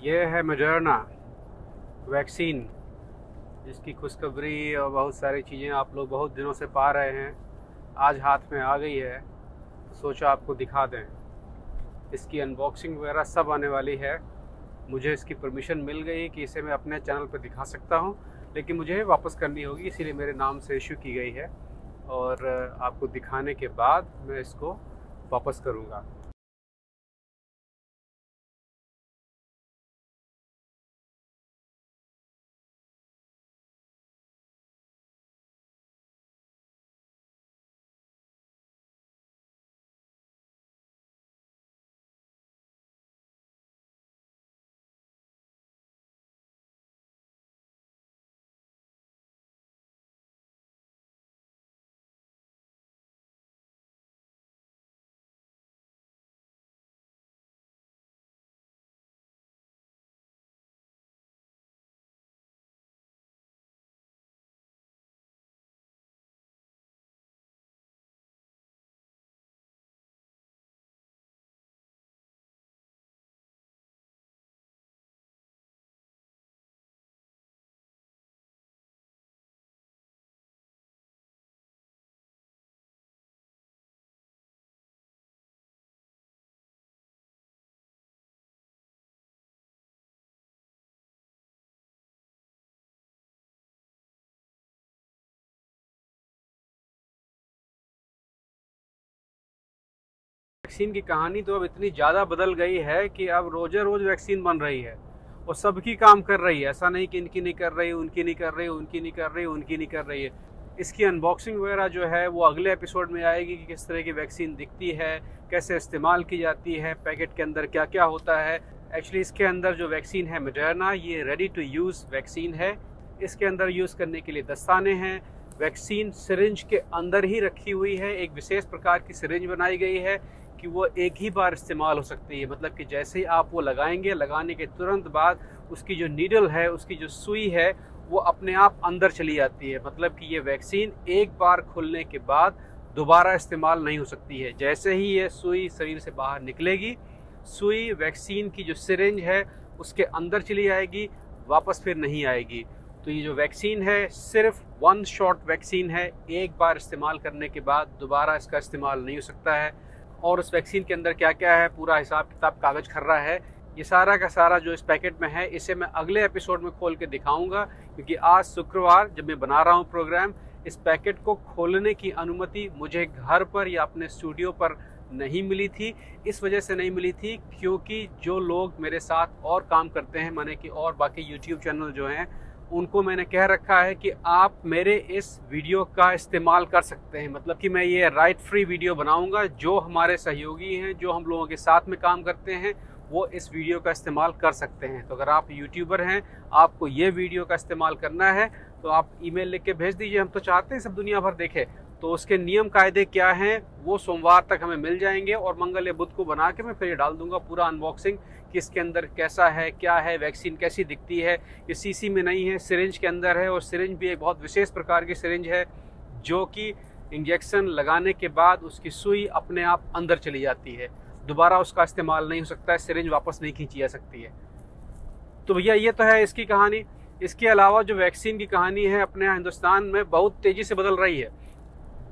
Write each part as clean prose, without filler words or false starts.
ये है Moderna vaccine, जिसकी खुशखबरी और बहुत सारी चीज़ें आप लोग बहुत दिनों से पा रहे हैं। आज हाथ में आ गई है तो सोचा आपको दिखा दें। इसकी अनबॉक्सिंग वगैरह सब आने वाली है। मुझे इसकी परमिशन मिल गई कि इसे मैं अपने चैनल पर दिखा सकता हूँ, लेकिन मुझे वापस करनी होगी, इसीलिए मेरे नाम से इशू की गई है और आपको दिखाने के बाद मैं इसको वापस करूँगा। वैक्सीन की कहानी तो अब इतनी ज़्यादा बदल गई है कि अब रोज़े रोज़ वैक्सीन बन रही है और सबकी काम कर रही है। ऐसा नहीं कि इनकी नहीं कर रही, उनकी नहीं कर रही, उनकी नहीं कर रही, उनकी नहीं कर रही है। इसकी अनबॉक्सिंग वगैरह जो है वो अगले एपिसोड में आएगी कि किस तरह की वैक्सीन दिखती है, कैसे इस्तेमाल की जाती है, पैकेट के अंदर क्या क्या होता है। एक्चुअली इसके अंदर जो वैक्सीन है मॉडर्ना, ये रेडी टू यूज़ वैक्सीन है। इसके अंदर यूज़ करने के लिए दस्ताने हैं। वैक्सीन सिरिंज के अंदर ही रखी हुई है। एक विशेष प्रकार की सिरिंज बनाई गई है कि वो एक ही बार इस्तेमाल हो सकती है। मतलब कि जैसे ही आप वो लगाएंगे, लगाने के तुरंत बाद उसकी जो नीडल है, उसकी जो सुई है, वो अपने आप अंदर चली जाती है। मतलब कि ये वैक्सीन एक बार खुलने के बाद दोबारा इस्तेमाल नहीं हो सकती है। जैसे ही ये सुई शरीर से बाहर निकलेगी, सुई वैक्सीन की जो सिरिंज है उसके अंदर चली जाएगी, वापस फिर नहीं आएगी। तो ये जो वैक्सीन है सिर्फ वन शॉट वैक्सीन है। एक बार इस्तेमाल करने के बाद दोबारा इसका इस्तेमाल नहीं हो सकता है। और उस वैक्सीन के अंदर क्या क्या है, पूरा हिसाब किताब कागज खर्रा है। ये सारा का सारा जो इस पैकेट में है, इसे मैं अगले एपिसोड में खोल के दिखाऊंगा, क्योंकि आज शुक्रवार जब मैं बना रहा हूँ प्रोग्राम, इस पैकेट को खोलने की अनुमति मुझे घर पर या अपने स्टूडियो पर नहीं मिली थी। इस वजह से नहीं मिली थी क्योंकि जो लोग मेरे साथ और काम करते हैं, माने कि और बाकी यूट्यूब चैनल जो हैं, उनको मैंने कह रखा है कि आप मेरे इस वीडियो का इस्तेमाल कर सकते हैं। मतलब कि मैं ये राइट फ्री वीडियो बनाऊंगा। जो हमारे सहयोगी हैं, जो हम लोगों के साथ में काम करते हैं, वो इस वीडियो का इस्तेमाल कर सकते हैं। तो अगर आप यूट्यूबर हैं, आपको ये वीडियो का इस्तेमाल करना है, तो आप ईमेल लिख के भेज दीजिए। हम तो चाहते हैं सब दुनिया भर देखे। तो उसके नियम कायदे क्या हैं वो सोमवार तक हमें मिल जाएंगे और मंगल या बुध को बना के मैं फिर ये डाल दूंगा पूरा अनबॉक्सिंग कि इसके अंदर कैसा है, क्या है, वैक्सीन कैसी दिखती है। ये सीसी में नहीं है, सिरिंज के अंदर है। और सिरिंज भी एक बहुत विशेष प्रकार की सिरिंज है जो कि इंजेक्शन लगाने के बाद उसकी सुई अपने आप अंदर चली जाती है, दोबारा उसका इस्तेमाल नहीं हो सकता है, सिरिंज वापस नहीं खींची जा सकती है। तो भैया ये तो है इसकी कहानी। इसके अलावा जो वैक्सीन की कहानी है अपने यहाँ हिंदुस्तान में बहुत तेज़ी से बदल रही है।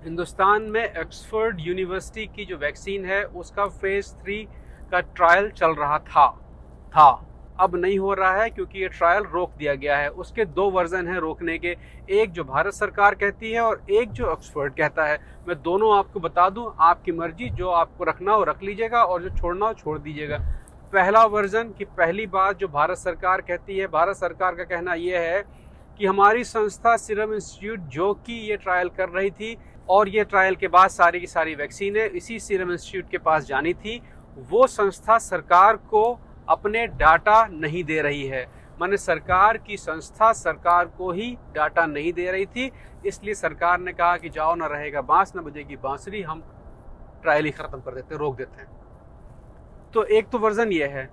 हिंदुस्तान में ऑक्सफोर्ड यूनिवर्सिटी की जो वैक्सीन है उसका फेज़ 3 का ट्रायल चल रहा था। अब नहीं हो रहा है क्योंकि ये ट्रायल रोक दिया गया है। उसके दो वर्जन हैं रोकने के, एक जो भारत सरकार कहती है और एक जो ऑक्सफोर्ड कहता है। मैं दोनों आपको बता दूं, आपकी मर्जी, जो आपको रखना हो रख लीजिएगा और जो छोड़ना हो छोड़ दीजिएगा। पहला वर्जन की पहली बात जो भारत सरकार कहती है, भारत सरकार का कहना यह है कि हमारी संस्था सीरम इंस्टीट्यूट जो कि ये ट्रायल कर रही थी और ये ट्रायल के बाद सारी की सारी वैक्सीनें इसी सीरम इंस्टीट्यूट के पास जानी थी, वो संस्था सरकार को अपने डाटा नहीं दे रही है। माने सरकार की संस्था सरकार को ही डाटा नहीं दे रही थी, इसलिए सरकार ने कहा कि जाओ, ना रहेगा बांस ना बजेगी बांसुरी, हम ट्रायल ही खत्म कर देते, रोक देते हैं। तो एक तो वर्जन ये है।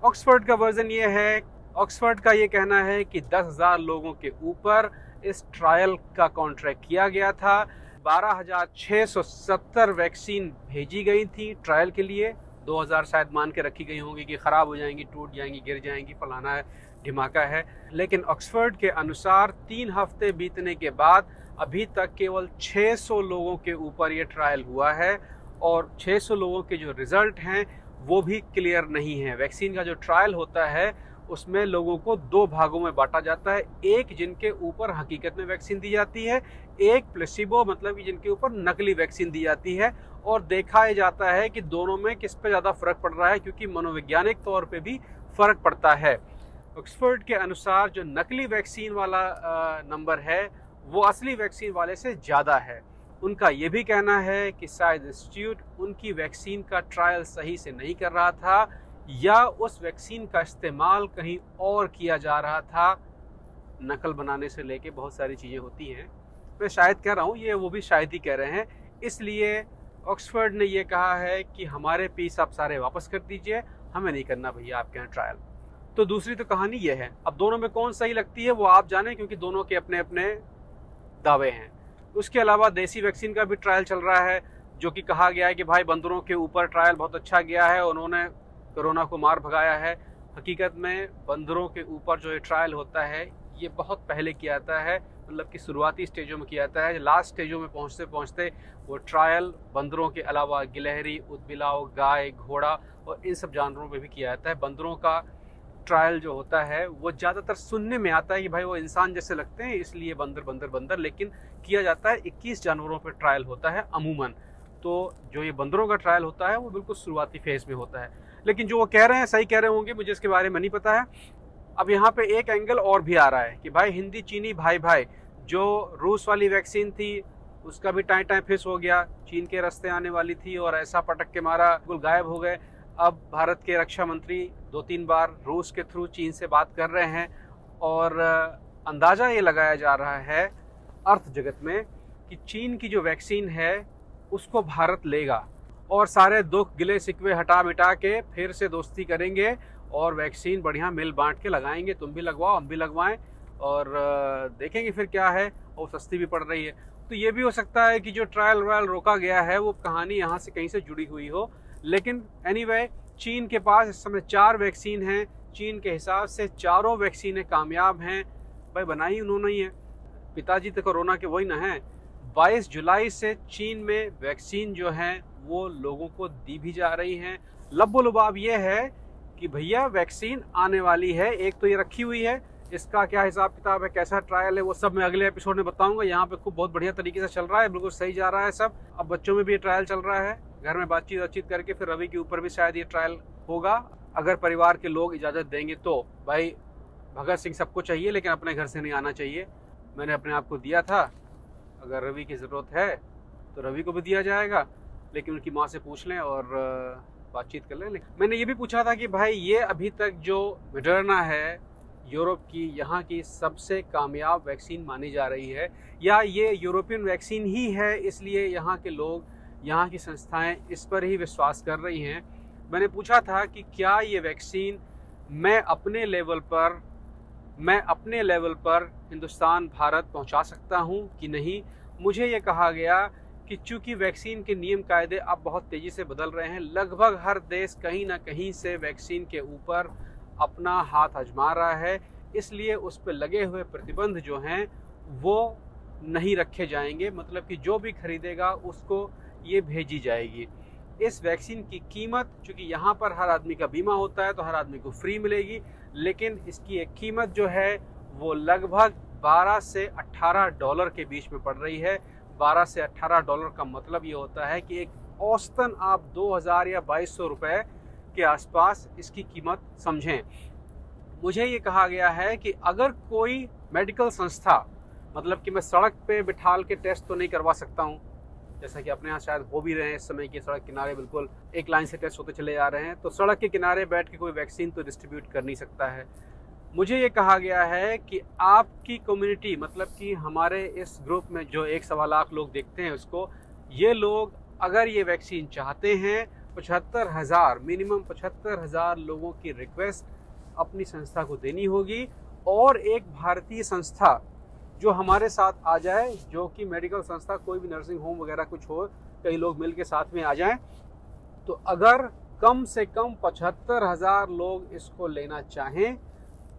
ऑक्सफोर्ड का वर्जन ये है, ऑक्सफोर्ड का ये कहना है कि 10,000 लोगों के ऊपर इस ट्रायल का कॉन्ट्रैक्ट किया गया था। 12,670 वैक्सीन भेजी गई थी ट्रायल के लिए 2000 शायद मान के रखी गई होंगी कि ख़राब हो जाएंगी, टूट जाएंगी, गिर जाएंगी, फलाना है, ढिमाका है। लेकिन ऑक्सफोर्ड के अनुसार 3 हफ्ते बीतने के बाद अभी तक केवल 600 लोगों के ऊपर ये ट्रायल हुआ है और 600 लोगों के जो रिज़ल्ट हैं वो भी क्लियर नहीं है। वैक्सीन का जो ट्रायल होता है उसमें लोगों को 2 भागों में बांटा जाता है, एक जिनके ऊपर हकीकत में वैक्सीन दी जाती है, एक प्लेसिबो मतलब कि जिनके ऊपर नकली वैक्सीन दी जाती है। और देखा जाता है कि दोनों में किस पे ज़्यादा फ़र्क पड़ रहा है, क्योंकि मनोवैज्ञानिक तौर पे भी फ़र्क पड़ता है। ऑक्सफोर्ड के अनुसार जो नकली वैक्सीन वाला नंबर है वो असली वैक्सीन वाले से ज़्यादा है। उनका ये भी कहना है कि शायद इंस्टीट्यूट उनकी वैक्सीन का ट्रायल सही से नहीं कर रहा था या उस वैक्सीन का इस्तेमाल कहीं और किया जा रहा था। नकल बनाने से लेके बहुत सारी चीज़ें होती हैं, मैं शायद कह रहा हूँ, ये वो भी शायद ही कह रहे हैं। इसलिए ऑक्सफोर्ड ने ये कहा है कि हमारे पीस आप सारे वापस कर दीजिए, हमें नहीं करना भैया आपके यहाँ ट्रायल। तो दूसरी तो कहानी ये है। अब दोनों में कौन सही लगती है वो आप जानें, क्योंकि दोनों के अपने अपने दावे हैं। उसके अलावा देसी वैक्सीन का भी ट्रायल चल रहा है, जो कि कहा गया है कि भाई बंदरों के ऊपर ट्रायल बहुत अच्छा गया है, उन्होंने कोरोना को मार भगाया है। हकीकत में बंदरों के ऊपर जो ये ट्रायल होता है ये बहुत पहले किया जाता है, मतलब कि शुरुआती स्टेजों में किया जाता है। लास्ट स्टेजों में पहुंचते पहुंचते वो ट्रायल बंदरों के अलावा गिलहरी, ऊदबिलाव, गाय, घोड़ा और इन सब जानवरों पे भी किया जाता है। बंदरों का ट्रायल जो होता है वो ज़्यादातर सुनने में आता है कि भाई वो इंसान जैसे लगते हैं इसलिए बंदर बंदर बंदर, लेकिन किया जाता है 21 जानवरों पर ट्रायल होता है अमूमन। तो जो ये बंदरों का ट्रायल होता है वो बिल्कुल शुरुआती फेज में होता है। लेकिन जो वो कह रहे हैं सही कह रहे होंगे, मुझे इसके बारे में नहीं पता है। अब यहाँ पे एक एंगल और भी आ रहा है कि भाई हिंदी चीनी भाई भाई, जो रूस वाली वैक्सीन थी उसका भी टाइम फिस हो गया, चीन के रास्ते आने वाली थी और ऐसा पटक के मारा, बिल्कुल गायब हो गए। अब भारत के रक्षा मंत्री 2-3 बार रूस के थ्रू चीन से बात कर रहे हैं और अंदाज़ा ये लगाया जा रहा है अर्थ जगत में कि चीन की जो वैक्सीन है उसको भारत लेगा और सारे दुख गिले शिकवे हटा मिटा के फिर से दोस्ती करेंगे और वैक्सीन बढ़िया मिल बांट के लगाएंगे। तुम भी लगवाओ, हम भी लगवाएं और देखेंगे फिर क्या है। और सस्ती भी पड़ रही है, तो ये भी हो सकता है कि जो ट्रायल वायल रोका गया है वो कहानी यहाँ से कहीं से जुड़ी हुई हो। लेकिन एनीवे, चीन के पास इस समय 4 वैक्सीन हैं। चीन के हिसाब से चारों वैक्सीनें कामयाब हैं। भाई बनाई उन्होंने ही है, पिताजी तो कोरोना के वही ना हैं। 22 जुलाई से चीन में वैक्सीन जो है वो लोगों को दी भी जा रही हैं। लब्बो लुबाब ये है कि भैया वैक्सीन आने वाली है। एक तो ये रखी हुई है, इसका क्या हिसाब किताब है, कैसा ट्रायल है, वो सब मैं अगले एपिसोड में बताऊंगा। यहाँ पे खूब बहुत बढ़िया तरीके से चल रहा है, बिल्कुल सही जा रहा है सब। अब बच्चों में भी ये ट्रायल चल रहा है, घर में बातचीत करके फिर रवि के ऊपर भी शायद ये ट्रायल होगा, अगर परिवार के लोग इजाज़त देंगे तो। भाई भगत सिंह सबको चाहिए लेकिन अपने घर से नहीं आना चाहिए। मैंने अपने आप को दिया था, अगर रवि की ज़रूरत है तो रवि को भी दिया जाएगा, लेकिन उनकी माँ से पूछ लें और बातचीत कर लें। मैंने ये भी पूछा था कि भाई ये अभी तक जो मॉडर्ना है यूरोप की, यहाँ की सबसे कामयाब वैक्सीन मानी जा रही है, या ये यूरोपियन वैक्सीन ही है इसलिए यहाँ के लोग, यहाँ की संस्थाएं इस पर ही विश्वास कर रही हैं। मैंने पूछा था कि क्या ये वैक्सीन मैं अपने लेवल पर हिंदुस्तान भारत पहुँचा सकता हूँ कि नहीं। मुझे ये कहा गया कि चूँकि वैक्सीन के नियम कायदे अब बहुत तेज़ी से बदल रहे हैं, लगभग हर देश कहीं ना कहीं से वैक्सीन के ऊपर अपना हाथ आजमा रहा है, इसलिए उस पर लगे हुए प्रतिबंध जो हैं वो नहीं रखे जाएंगे। मतलब कि जो भी खरीदेगा उसको ये भेजी जाएगी। इस वैक्सीन की कीमत, चूँकि यहाँ पर हर आदमी का बीमा होता है तो हर आदमी को फ्री मिलेगी, लेकिन इसकी एक कीमत जो है वो लगभग 12 से 18 डॉलर के बीच में पड़ रही है। 12 से 18 डॉलर का मतलब ये होता है कि एक औसतन आप 2000 या 2200 रुपये के आसपास इसकी कीमत समझें। मुझे ये कहा गया है कि अगर कोई मेडिकल संस्था, मतलब कि मैं सड़क पे बिठाल के टेस्ट तो नहीं करवा सकता हूँ, जैसा कि अपने यहाँ शायद हो भी रहे हैं इस समय की सड़क किनारे बिल्कुल एक लाइन से टेस्ट होते चले जा रहे हैं, तो सड़क के किनारे बैठ के कोई वैक्सीन तो डिस्ट्रीब्यूट कर नहीं सकता है। मुझे ये कहा गया है कि आपकी कम्युनिटी, मतलब कि हमारे इस ग्रुप में जो 1-1.25 लाख लोग देखते हैं उसको, ये लोग अगर ये वैक्सीन चाहते हैं 75,000 मिनिमम 75,000 लोगों की रिक्वेस्ट अपनी संस्था को देनी होगी और एक भारतीय संस्था जो हमारे साथ आ जाए, जो कि मेडिकल संस्था, कोई भी नर्सिंग होम वगैरह कुछ हो, कई लोग मिल के साथ में आ जाएं। तो अगर कम से कम 75,000 लोग इसको लेना चाहें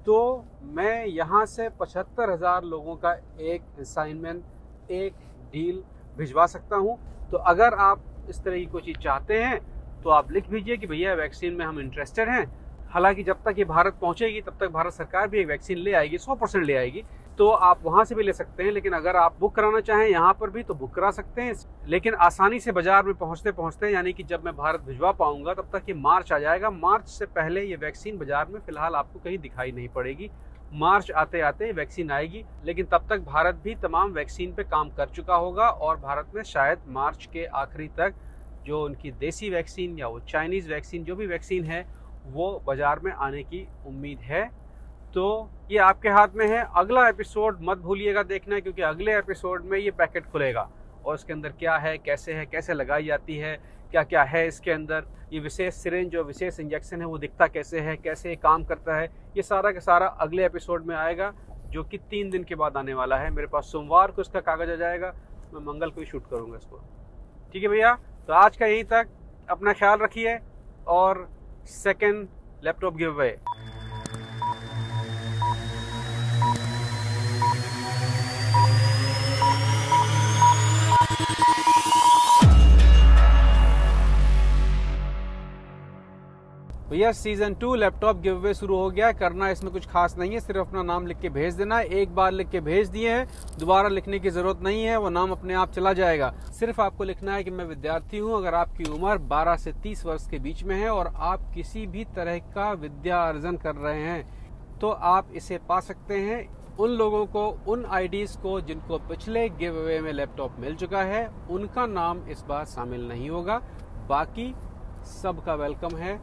तो मैं यहाँ से 75,000 लोगों का एक असाइनमेंट, एक डील भिजवा सकता हूँ। तो अगर आप इस तरह की कोई चीज़ चाहते हैं तो आप लिख दीजिए कि भैया वैक्सीन में हम इंटरेस्टेड हैं। हालांकि जब तक ये भारत पहुंचेगी तब तक भारत सरकार भी एक वैक्सीन ले आएगी, 100% ले आएगी, तो आप वहां से भी ले सकते हैं। लेकिन अगर आप बुक कराना चाहें यहाँ पर भी तो बुक करा सकते हैं, लेकिन आसानी से बाजार में पहुंचते पहुंचते यानी कि जब मैं भारत भिजवा पाऊंगा तब तक ये मार्च आ जाएगा। मार्च से पहले ये वैक्सीन बाजार में फिलहाल आपको कहीं दिखाई नहीं पड़ेगी। मार्च आते आते वैक्सीन आएगी, लेकिन तब तक भारत भी तमाम वैक्सीन पे काम कर चुका होगा और भारत में शायद मार्च के आखिरी तक जो उनकी देसी वैक्सीन या वो चाइनीज़ वैक्सीन, जो भी वैक्सीन है, वो बाजार में आने की उम्मीद है। तो ये आपके हाथ में है। अगला एपिसोड मत भूलिएगा देखना, क्योंकि अगले एपिसोड में ये पैकेट खुलेगा और उसके अंदर क्या है, कैसे लगाई जाती है, क्या क्या है इसके अंदर, ये विशेष सिरिंज जो विशेष इंजेक्शन है वो दिखता कैसे है, कैसे काम करता है, ये सारा का सारा अगले एपिसोड में आएगा, जो कि 3 दिन के बाद आने वाला है। मेरे पास सोमवार को इसका कागज़ आ जाएगा, मैं मंगल को ही शूट करूँगा इसको। ठीक है भैया, तो आज का यहीं तक। अपना ख्याल रखिए और सेकेंड लैपटॉप गिव अवे। भैया सीजन 2 लैपटॉप गिव अवे शुरू हो गया। करना इसमें कुछ खास नहीं है, सिर्फ अपना नाम लिख के भेज देना है। एक बार लिख के भेज दिए हैं, दोबारा लिखने की जरूरत नहीं है, वो नाम अपने आप चला जाएगा। सिर्फ आपको लिखना है कि मैं विद्यार्थी हूँ। अगर आपकी उम्र 12 से 30 वर्ष के बीच में है और आप किसी भी तरह का विद्या अर्जन कर रहे हैं तो आप इसे पा सकते हैं। उन लोगों को, उन आईडीज को जिनको पिछले गिव अवे में लैपटॉप मिल चुका है, उनका नाम इस बार शामिल नहीं होगा। बाकी सबका वेलकम है।